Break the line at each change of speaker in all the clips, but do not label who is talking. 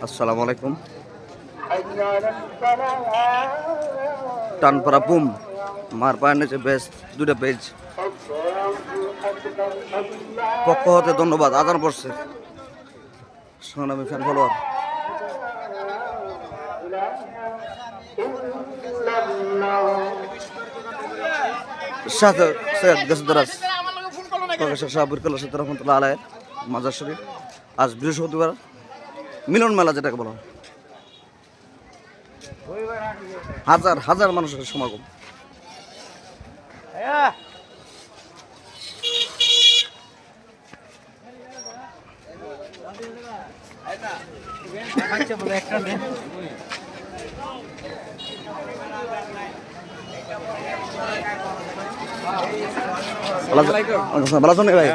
আসসালামু আলাইকুম। টানপাড়া বুম মার পায়ের নিচে বেশ দুটা পেজ পক্ষ হতে ধন্যবাদ। আদান পড়ছে সংগ্রামী ফ্যান ফলোয়ার। সাথে সৈয়দ গাছদারাজ প্রফেসর শাহ আবুল কালাম সাহেব রহমতুল্লাহ আলাইহির মাজার শরীফ। আজ বৃহস্পতিবার মিলন মেলা যেটাকে বলা হয়, হাজার হাজার মানুষের সমাগম। ভালো আছেন ভাই?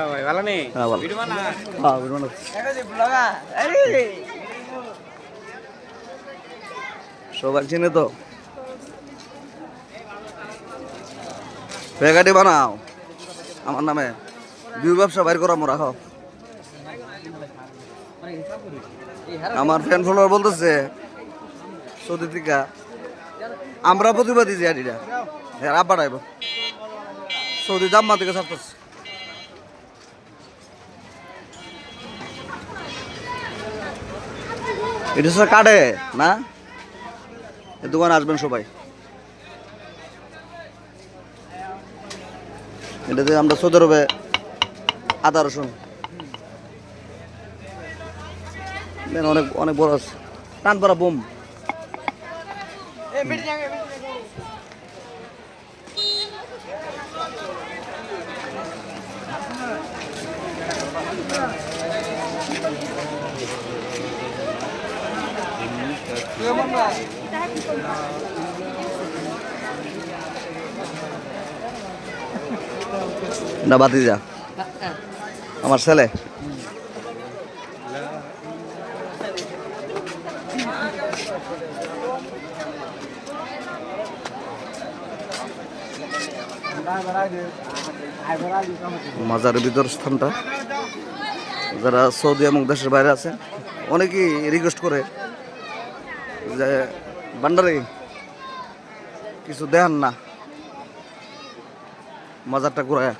সবাই চিনে তো। প্যাকেটে বানাও আমার নামে, বিউ ব্যবসা বাইর করা মোরা খাও। আমার ফ্যান ফলোয়ার বলতেছে সৌদি থেকে আমরা প্রতিবাদী যে আডিটা আব্বা আইব সৌদি জাম্মা থেকে ছাড়তেছে। এটা সব কাটে না, এই দোকানে আসবেন সবাই। এটাতে আমরা সৌদি আরবে আদা রসুন অনেক অনেক বড় আছে। টানপাড়া বুম না বাতি যা আমার ছেলে। মাজারের ভিতর স্থানটা যারা সৌদি এবং দেশের বাইরে আছে অনেকেই রিকোয়েস্ট করে যে ভান্ডারে কিছু দেন না, মাজারটা ঘুরায়।